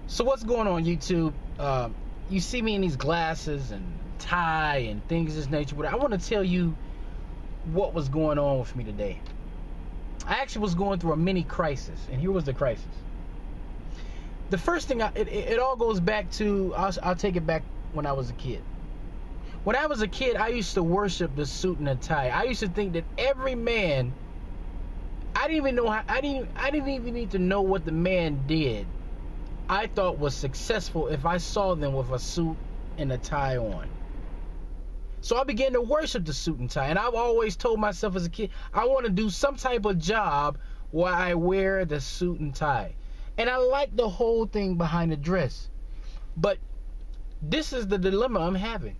So what's going on, YouTube? You see me in these glasses and tie and things of this nature, but I want to tell you what was going on with me today. I actually was going through a mini crisis, and here was the crisis. The first thing, it all goes back to, I'll take it back when I was a kid. When I was a kid, I used to worship the suit and the tie. I used to think that every man, I didn't even need to know what the man did. I thought was successful if I saw them with a suit and a tie on. So I began to worship the suit and tie. And I've always told myself as a kid, I want to do some type of job where I wear the suit and tie. And I like the whole thing behind the dress. But this is the dilemma I'm having.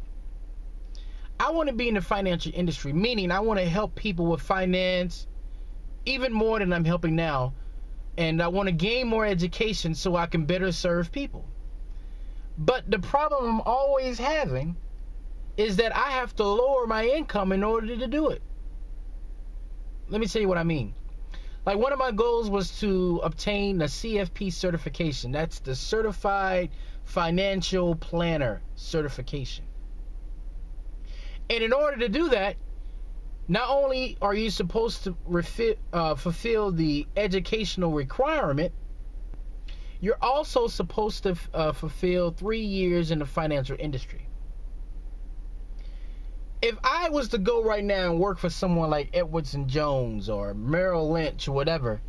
I want to be in the financial industry, meaning I want to help people with finance even more than I'm helping now. And I want to gain more education so I can better serve people. But the problem I'm always having is that I have to lower my income in order to do it. Let me tell you what I mean. Like, one of my goals was to obtain the CFP certification. That's the Certified Financial Planner certification. And in order to do that, not only are you supposed to fulfill the educational requirement, you're also supposed to fulfill 3 years in the financial industry. If I was to go right now and work for someone like Edwards & Jones or Merrill Lynch or whatever,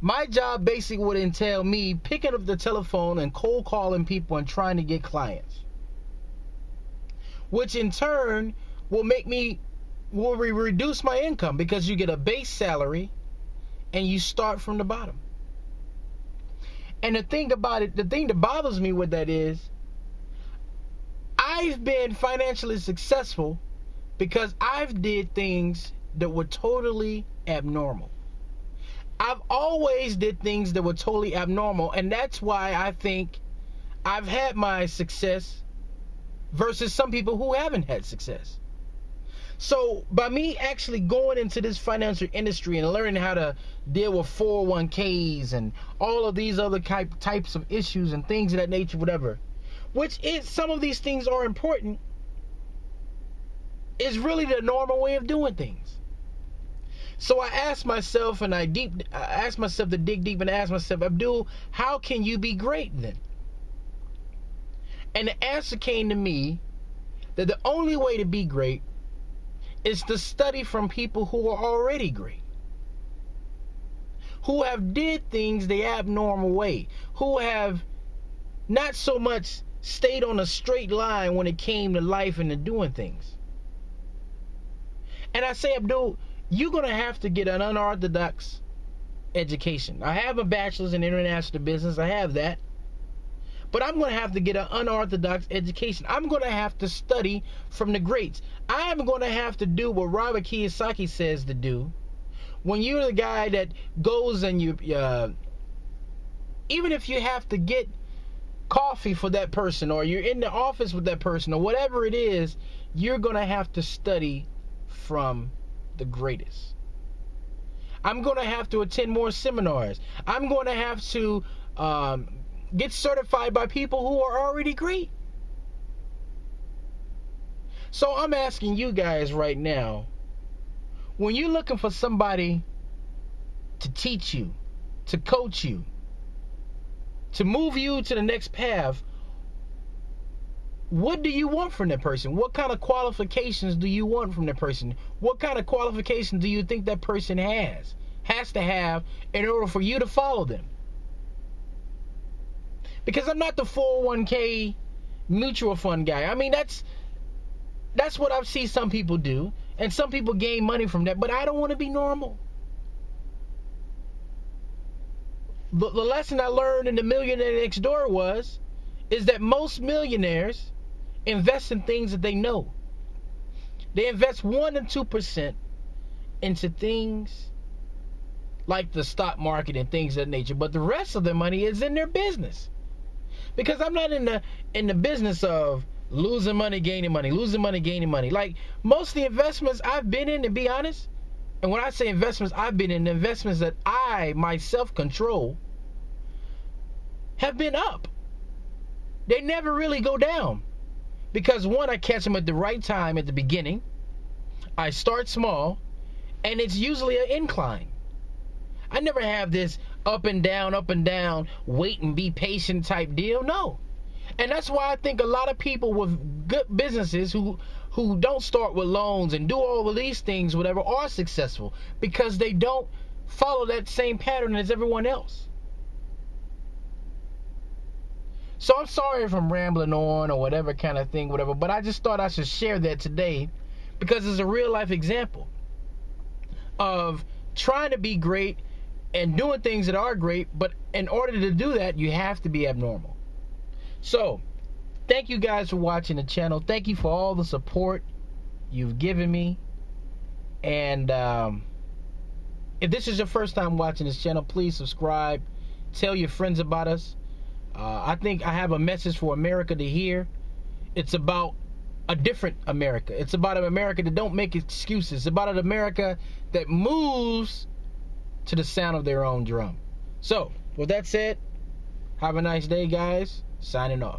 my job basically would entail me picking up the telephone and cold calling people and trying to get clients, which in turn will reduce my income, because you get a base salary and you start from the bottom. And the thing about it, the thing that bothers me with that is, I've been financially successful because I've did things that were totally abnormal. I've always did things that were totally abnormal, and that's why I think I've had my success versus some people who haven't had success. So by me actually going into this financial industry and learning how to deal with 401ks and all of these other types of issues and things of that nature, whatever, which is, some of these things are important, is really the normal way of doing things. So I asked myself, and I asked myself to dig deep and ask myself, Abdul, how can you be great then? And the answer came to me that the only way to be great is to study from people who are already great, who have did things the abnormal way, who have not so much stayed on a straight line when it came to life and to doing things. And I say, Abdul, you're going to have to get an unorthodox education. I have a bachelor's in international business. I have that. But I'm going to have to get an unorthodox education. I'm going to have to study from the greats. I'm going to have to do what Robert Kiyosaki says to do. When you're the guy that goes and even if you have to get coffee for that person, or you're in the office with that person, or whatever it is, you're going to have to study from the greatest. I'm going to have to attend more seminars. I'm going to have to get certified by people who are already great. So I'm asking you guys right now, when you're looking for somebody to teach you, to coach you, to move you to the next path, what do you want from that person? What kind of qualifications do you want from that person? What kind of qualifications do you think that person has to have in order for you to follow them? Because I'm not the 401k mutual fund guy. I mean, that's what I've seen some people do, and some people gain money from that, but I don't want to be normal. But the lesson I learned in The Millionaire Next Door is that most millionaires invest in things that they know. They invest 1% and 2% into things like the stock market and things of that nature, but the rest of their money is in their business. Because I'm not in the business of losing money, gaining money, losing money, gaining money. Like, most of the investments I've been in, to be honest, and when I say investments I've been in, the investments that I myself control, have been up. they never really go down. Because one, I catch them at the right time at the beginning. I start small, and it's usually an incline. I never have this up and down, wait and be patient type deal. No. And that's why I think a lot of people with good businesses who don't start with loans and do all of these things, whatever, are successful, because they don't follow that same pattern as everyone else. So I'm sorry if I'm rambling on or whatever kind of thing, whatever, but I just thought I should share that today because it's a real life example of trying to be great and doing things that are great, but in order to do that, you have to be abnormal. So, thank you guys for watching the channel. Thank you for all the support you've given me. And if this is your first time watching this channel, please subscribe. Tell your friends about us. I think I have a message for America to hear. It's about a different America. It's about an America that don't make excuses. It's about an America that moves to the sound of their own drum. So, with that said, have a nice day, guys. Signing off.